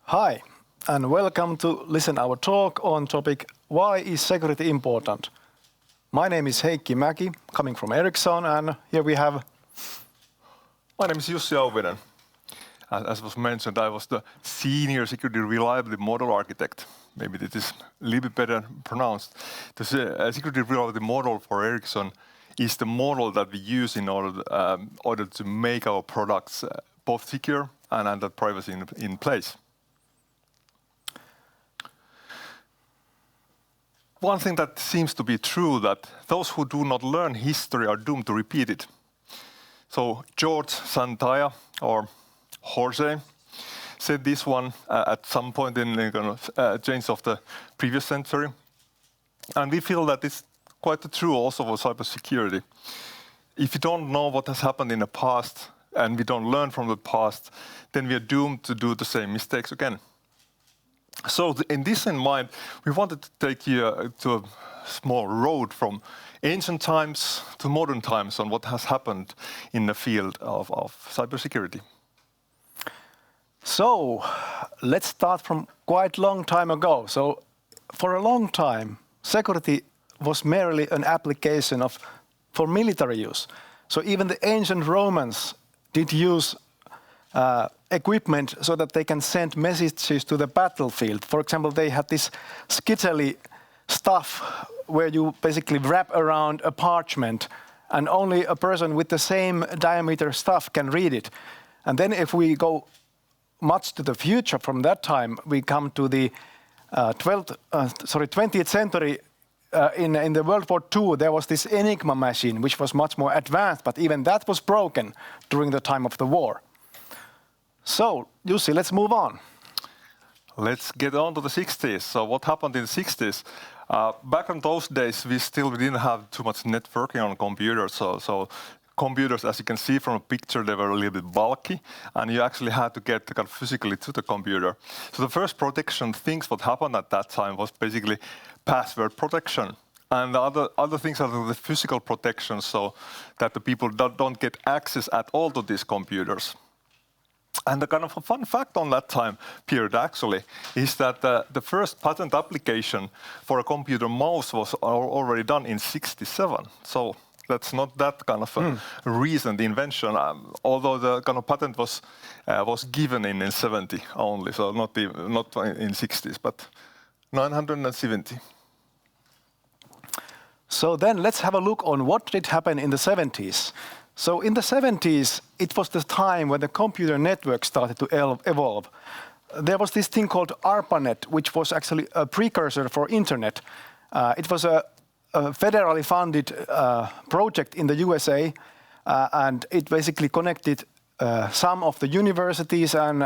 Hi, and welcome to listen our talk on topic Why is security important? My name is Heikki Mäki, coming from Ericsson, and here we have... My name is Jussi Auvinen. As was mentioned, I was the senior security reliability model architect. Maybe this is a little bit better pronounced. The security reliability model for Ericsson is the model that we use in order to make our products both secure and that privacy in place. One thing that seems to be true that those who do not learn history are doomed to repeat it. So George Santaya, or Jorge, said this one at some point in the change of the previous century. And we feel that it's quite true also for cybersecurity. If you don't know what has happened in the past and we don't learn from the past, then we are doomed to do the same mistakes again. So in this in mind, we wanted to take you to a small road from ancient times to modern times on what has happened in the field of cybersecurity. So, let's start from quite long time ago. So, for a long time, security was merely an application for military use. So even the ancient Romans did use equipment so that they can send messages to the battlefield. For example, they had this skittily stuff where you basically wrap around a parchment and only a person with the same diameter stuff can read it. And then if we go much to the future from that time, we come to the 20th century. In the World War II, there was this Enigma machine, which was much more advanced, but even that was broken during the time of the war. So, Jussi, let's move on. Let's get on to the 60s. So what happened in the 60s? Back in those days, we didn't have too much networking on computers. So computers, as you can see from a picture, they were a little bit bulky, and you actually had to get kind of physically to the computer. So the first protection things what happened at that time was basically password protection. And the other things are the physical protection, so that the people don't get access at all to these computers. And the kind of a fun fact on that time period actually is that the first patent application for a computer mouse was already done in '67. So that's not that kind of a recent invention, although the kind of patent was given in '70 only, so not in '60s, but 970. So then let's have a look on what did happen in the 70s. So in the 70s, it was the time when the computer network started to evolve. There was this thing called ARPANET, which was actually a precursor for internet. It was a federally funded project in the USA, and it basically connected some of the universities and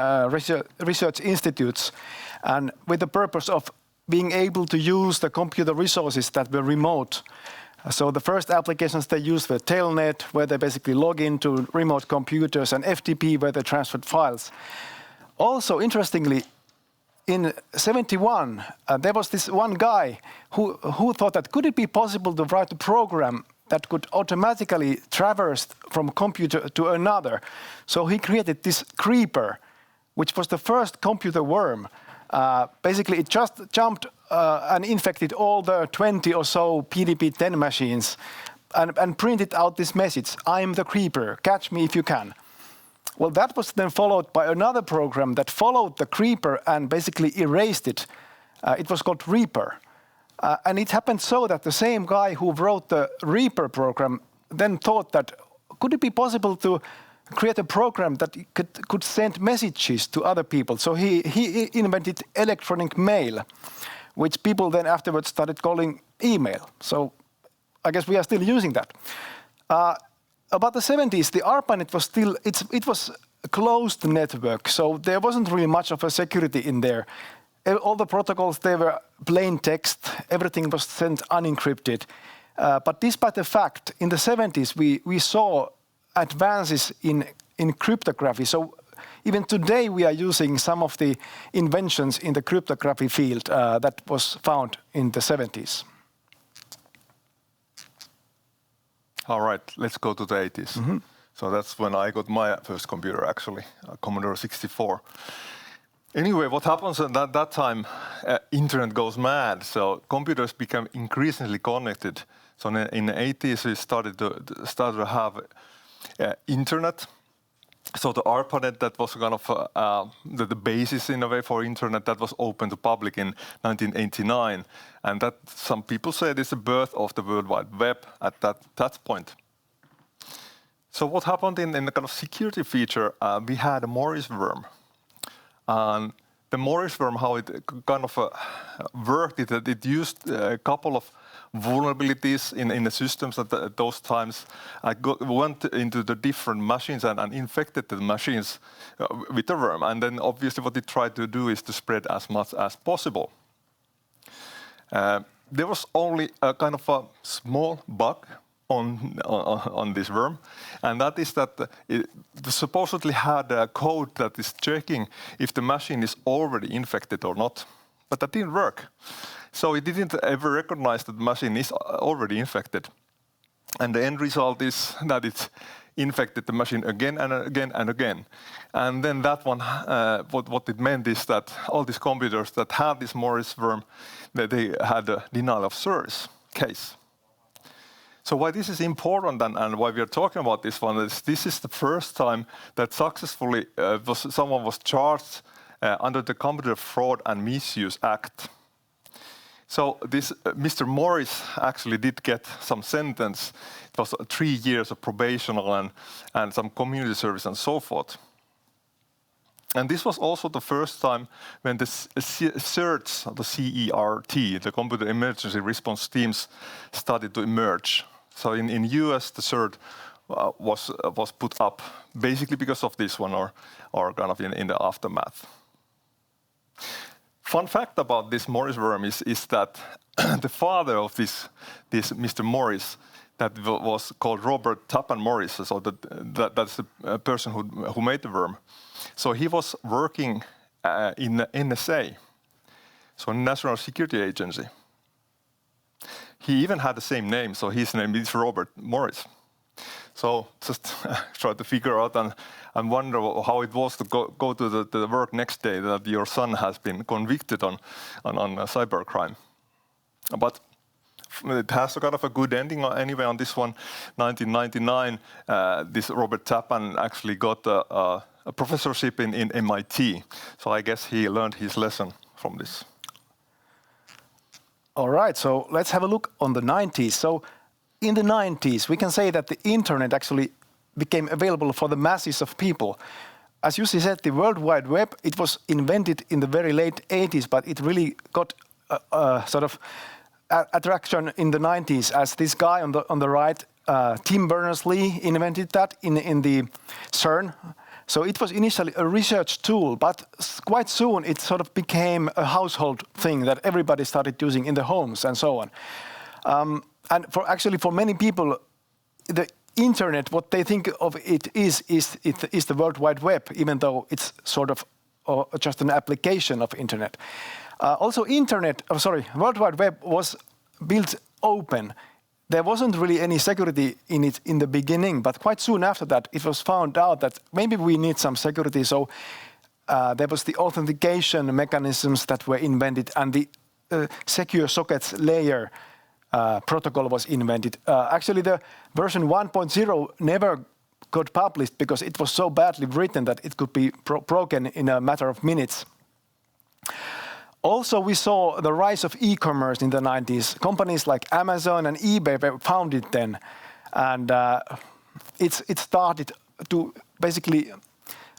research institutes, and with the purpose of being able to use the computer resources that were remote. So the first applications they used were Telnet, where they basically log into remote computers, and FTP, where they transferred files. Also, interestingly, in '71, there was this one guy who thought that could it be possible to write a program that could automatically traverse from computer to another. So he created this creeper, which was the first computer worm. Basically, it just jumped and infected all the 20 or so PDP-10 machines and printed out this message, "I'm the creeper, catch me if you can." Well, that was then followed by another program that followed the creeper and basically erased it. It was called Reaper. And it happened so that the same guy who wrote the Reaper program then thought that could it be possible to create a program that could send messages to other people. So he invented electronic mail, which people then afterwards started calling email. So I guess we are still using that. About the 70s, the ARPANET was still, it was a closed network, so there wasn't really much of a security in there. All the protocols, they were plain text, everything was sent unencrypted. But despite the fact, in the 70s, we saw advances in cryptography. So even today, we are using some of the inventions in the cryptography field that was found in the 70s. All right, let's go to the 80s. So that's when I got my first computer, actually, a Commodore 64. Anyway, what happens at that time, internet goes mad, so computers become increasingly connected. So in the 80s, we started to have internet. So the ARPANET, that was kind of the basis in a way for internet, that was open to public in 1989. And that some people say is the birth of the World Wide Web at that point. So what happened in the kind of security feature, we had a Morris worm. And the Morris worm, how it kind of worked, it used a couple of vulnerabilities in the systems at those times. Went into the different machines and infected the machines with the worm. And then obviously what it tried to do is to spread as much as possible. There was only a kind of a small bug on this worm, and that is that it supposedly had a code that is checking if the machine is already infected or not, but that didn't work. So it didn't ever recognize that the machine is already infected. And the end result is that it infected the machine again and again and again. And then that one, what it meant is that all these computers that had this Morris worm, they had a denial of service case. So why this is important and why we are talking about this one is this is the first time that successfully someone was charged under the Computer Fraud and Misuse Act. So this Mr. Morris actually did get some sentence. It was 3 years of probation and some community service and so forth. And this was also the first time when the CERT, the CERT, the Computer Emergency Response Teams, started to emerge. So in US, the CERT was put up basically because of this one or kind of in the aftermath. Fun fact about this Morris worm is that the father of this Mr. Morris, that was called Robert Tappan Morris, so that's the person who made the worm. So he was working in the NSA, so National Security Agency. He even had the same name, so his name is Robert Morris. So just try to figure out and wonder how it was to go to the work next day that your son has been convicted on cybercrime. But it has a kind of a good ending anyway on this one. 1999, this Robert Tappan actually got a professorship in MIT. So I guess he learned his lesson from this. All right, so let's have a look on the 90s. So in the 90s, we can say that the internet actually became available for the masses of people. As Jussi said, the World Wide Web, it was invented in the very late 80s, but it really got sort of attraction in the 90s as this guy on the right, Tim Berners-Lee, invented that in the CERN. So it was initially a research tool, but quite soon it sort of became a household thing that everybody started using in the homes and so on. And for many people, the internet, what they think of it is the World Wide Web, even though it's sort of just an application of internet. Also, World Wide Web was built open. There wasn't really any security in it in the beginning, but quite soon after that, it was found out that maybe we need some security. So there was the authentication mechanisms that were invented, and the secure sockets layer protocol was invented. Actually, the version 1.0 never got published because it was so badly written that it could be broken in a matter of minutes. Also, we saw the rise of e-commerce in the 90s. Companies like Amazon and eBay were founded then. And it started to basically,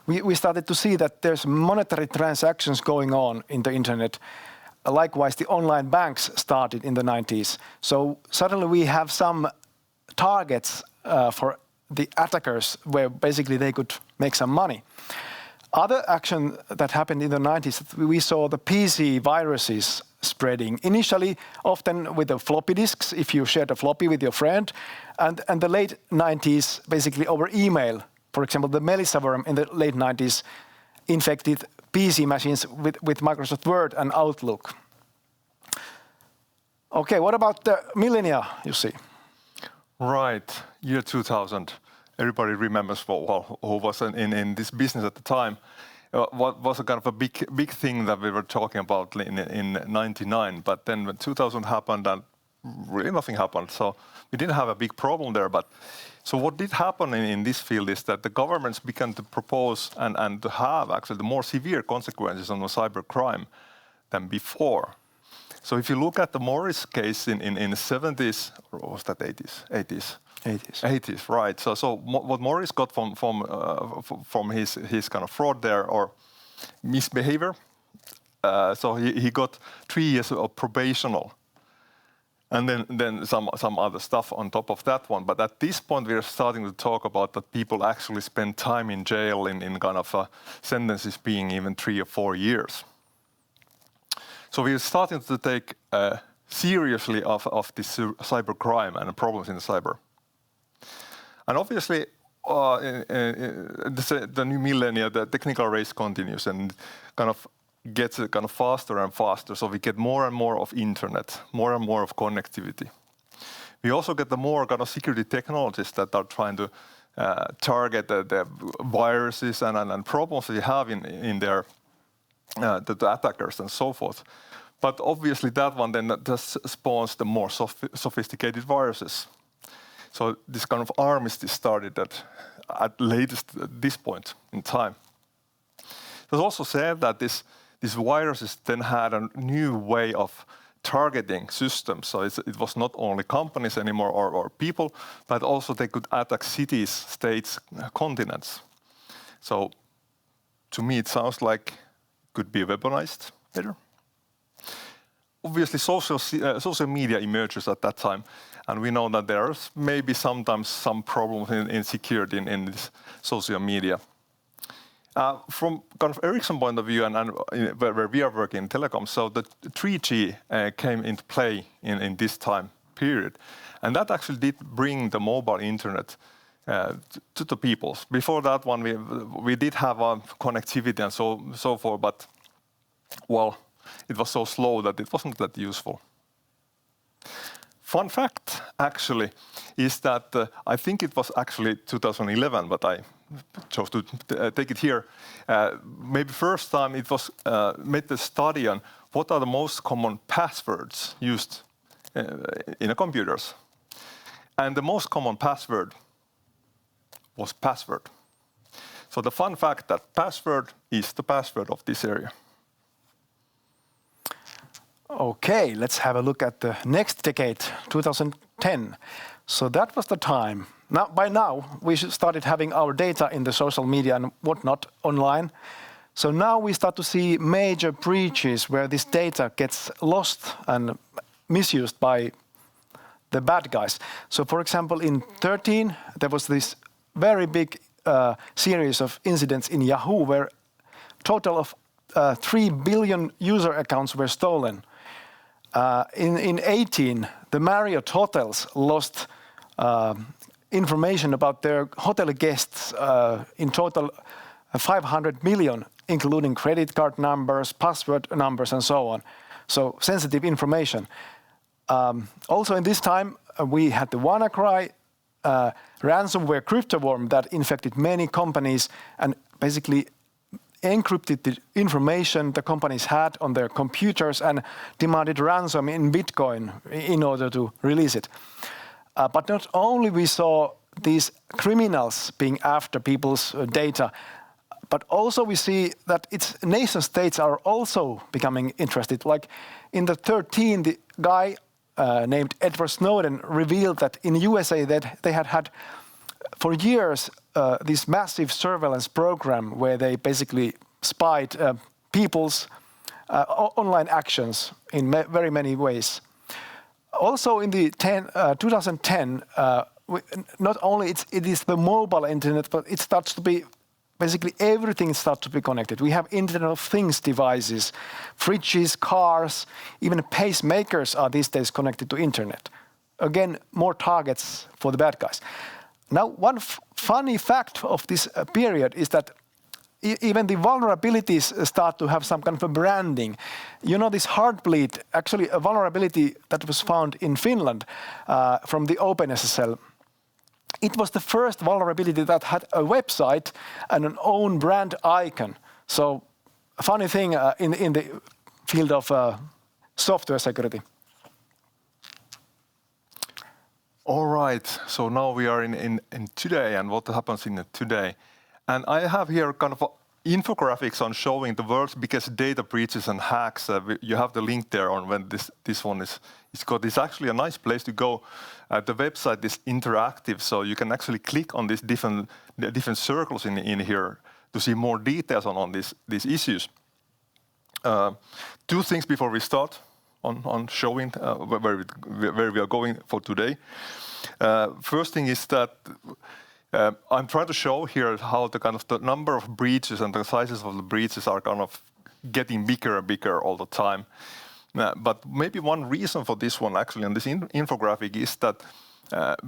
we started to see that there's monetary transactions going on in the internet. Likewise, the online banks started in the 90s. So suddenly we have some targets for the attackers where basically they could make some money. Other action that happened in the 90s, we saw the PC viruses spreading. Initially, often with the floppy disks, if you shared a floppy with your friend. And the late 90s, basically over email. For example, the Melissa worm in the late 90s infected PC machines with Microsoft Word and Outlook. Okay, what about the millennia, Jussi? Right, year 2000. Everybody remembers who was in this business at the time. what was a kind of a big thing that we were talking about in '99. But then when 2000 happened, and really nothing happened. So we didn't have a big problem there. But so what did happen in this field is that the governments began to propose and to have actually the more severe consequences on the cybercrime than before. So if you look at the Morris case in the 70s, or was that 80s? 80s. 80s, right. So what Morris got from his kind of fraud there or misbehavior, so he got 3 years of probational, and then some other stuff on top of that one. But at this point, we are starting to talk about that people actually spend time in jail in kind of sentences being even 3 or 4 years. So we are starting to take seriously of this cybercrime and the problems in cyber. And obviously, the new millennia, the technical race continues and kind of gets kind of faster and faster. So we get more and more of internet, more and more of connectivity. We also get the more kind of security technologies that are trying to target the viruses and problems that you have in there, the attackers and so forth. But obviously that one then just spawns the more sophisticated viruses. So this kind of armistice started at this point in time. It was also said that these viruses then had a new way of targeting systems. So it was not only companies anymore or people, but also they could attack cities, states, continents. So to me, it sounds like it could be weaponized better. Obviously, social media emerges at that time, and we know that there's maybe sometimes some problems in security in this social media. From kind of Ericsson point of view, and where we are working in telecom, so the 3G came into play in this time period, and that actually did bring the mobile internet to the people. Before that one, we did have connectivity and so forth, but well, it was so slow that it wasn't that useful. Fun fact, actually, is that I think it was actually 2011, but I chose to take it here. Maybe first time it was made a study on what are the most common passwords used in the computers. And the most common password was password. So the fun fact that password is the password of this area. Okay, let's have a look at the next decade, 2010. So that was the time. Now, by now, we started having our data in the social media and whatnot online. So now we start to see major breaches where this data gets lost and misused by the bad guys. So for example, in 2013, there was this very big series of incidents in Yahoo where total of 3 billion user accounts were stolen. In 2018, the Marriott hotels lost information about their hotel guests in total 500 million, including credit card numbers, password numbers, and so on. So sensitive information. Also in this time, we had the WannaCry ransomware crypto worm that infected many companies and basically encrypted the information the companies had on their computers and demanded ransom in Bitcoin in order to release it. But not only we saw these criminals being after people's data, but also we see that its nation states are also becoming interested. Like in the 2013, the guy named Edward Snowden revealed that in the USA that they had for years this massive surveillance program where they basically spied people's online actions in very many ways. Also in the 2010, not only it is the mobile internet, but it starts to be basically everything starts to be connected. We have Internet of Things devices, fridges, cars, even pacemakers are these days connected to internet. Again, more targets for the bad guys. Now, one funny fact of this period is that even the vulnerabilities start to have some kind of a branding. You know, this Heartbleed, actually a vulnerability that was found in Finland from the OpenSSL. It was the first vulnerability that had a website and an own brand icon. So a funny thing in the field of software security. All right, so now we are in today and what happens in today. And I have here kind of infographics on showing the world's biggest data breaches and hacks. You have the link there on when this one is got. It's actually a nice place to go. The website is interactive, so you can actually click on these different circles in here to see more details on these issues. Two things before we start on showing where we are going for today. First thing is that I'm trying to show here how the number of breaches and the sizes of the breaches are kind of getting bigger and bigger all the time. But maybe one reason for this one actually on this infographic is that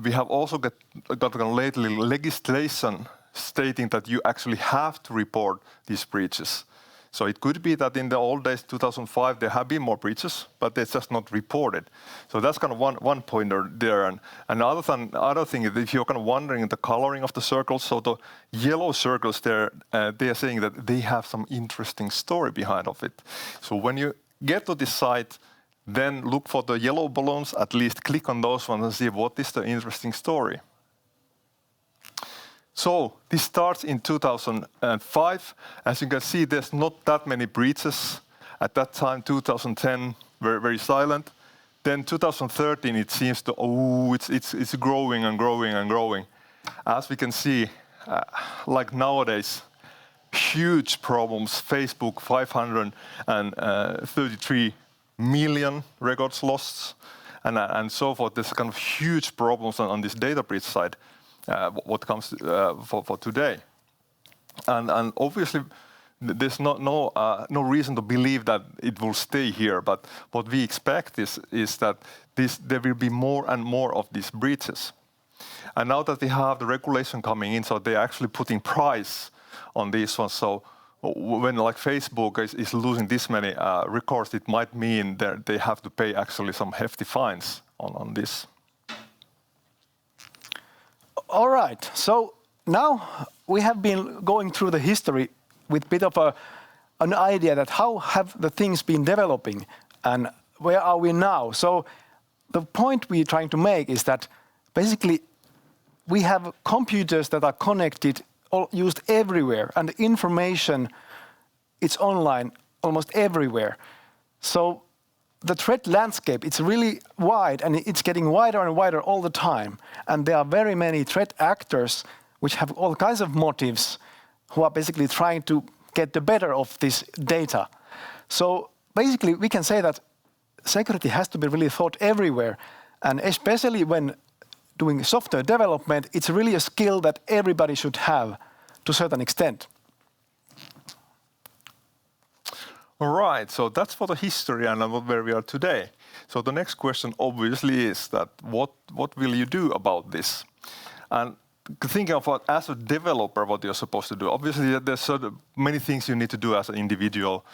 we have also got lately legislation stating that you actually have to report these breaches. So it could be that in the old days, 2005, there have been more breaches, but they're just not reported. So that's kind of one pointer there. And another thing is if you're kind of wondering the coloring of the circles, so the yellow circles there, they are saying that they have some interesting story behind of it. So when you get to this site, then look for the yellow balloons, at least click on those ones and see what is the interesting story. So this starts in 2005. As you can see, there's not that many breaches. At that time, 2010, very, very silent. Then 2013, it seems to, it's growing and growing and growing. As we can see, like nowadays, huge problems. Facebook, 533 million records lost, and so forth. There's kind of huge problems on this data breach side. What comes for today, and obviously there's no reason to believe that it will stay here. But what we expect is that there will be more and more of these breaches. And now that we have the regulation coming in, so they're actually putting price on these ones. So when like Facebook is losing this many records, it might mean that they have to pay actually some hefty fines on this. All right, so now we have been going through the history with a bit of an idea that how have the things been developing and where are we now? So the point we're trying to make is that basically we have computers that are connected, used everywhere, and the information, it's online almost everywhere. So the threat landscape, it's really wide and it's getting wider and wider all the time. And there are very many threat actors which have all kinds of motives who are basically trying to get the better of this data. So basically we can say that security has to be really thought everywhere. And especially when doing software development, it's really a skill that everybody should have to a certain extent. All right, so that's for the history and where we are today. So the next question obviously is that what will you do about this? And thinking of what, as a developer, what you're supposed to do. Obviously, there's many things you need to do as an individual,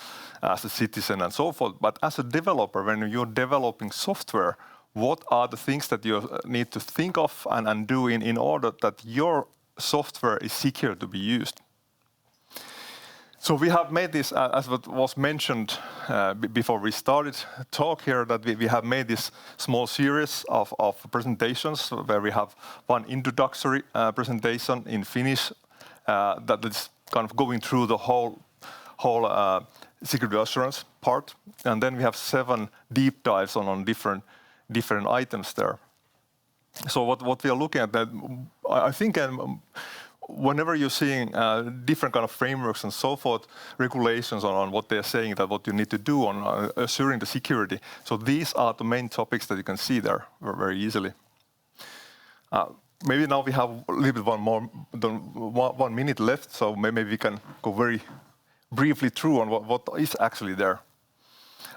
as a citizen and so forth. But as a developer, when you're developing software, what are the things that you need to think of and do in order that your software is secure to be used? So we have made this, as what was mentioned before we started talk here, that we have made this small series of presentations where we have one introductory presentation in Finnish that is kind of going through the whole security assurance part, and then we have 7 deep dives on different items there. So what we are looking at, that I think. Whenever you're seeing different kind of frameworks and so forth, regulations on what they're saying that what you need to do on assuring the security. So these are the main topics that you can see there very easily. Maybe now we have a little bit 1 minute left, so maybe we can go very briefly through on what is actually there.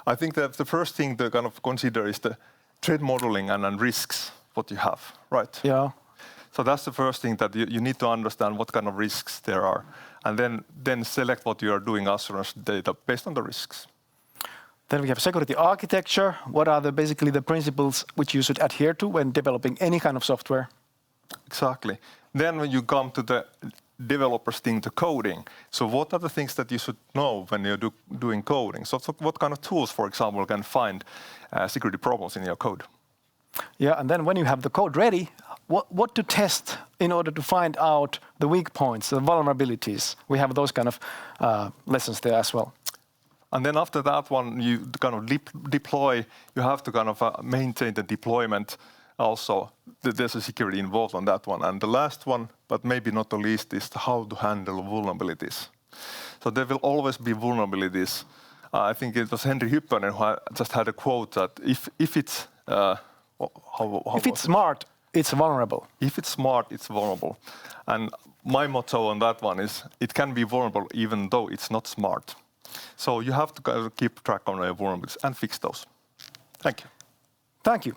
I think that the first thing to kind of consider is the threat modeling and risks, what you have, right? Yeah. So that's the first thing, that you need to understand what kind of risks there are, and then select what you are doing assurance data based on the risks. Then we have security architecture. What are basically the principles which you should adhere to when developing any kind of software? Exactly. Then when you come to the developers think to coding. So what are the things that you should know when you're doing coding? So what kind of tools, for example, can find security problems in your code? Yeah, and then when you have the code ready, what to test in order to find out the weak points, the vulnerabilities. We have those kind of lessons there as well. And then after that one, you kind of deploy, you have to kind of maintain the deployment also. There's a security involved on that one. And the last one, but maybe not the least, is how to handle vulnerabilities. So there will always be vulnerabilities. I think it was Henry Hyppönen who just had a quote that if it's... if it's smart, it's vulnerable. If it's smart, it's vulnerable. And my motto on that one is, it can be vulnerable even though it's not smart. So you have to keep track on your vulnerabilities and fix those. Thank you. Thank you.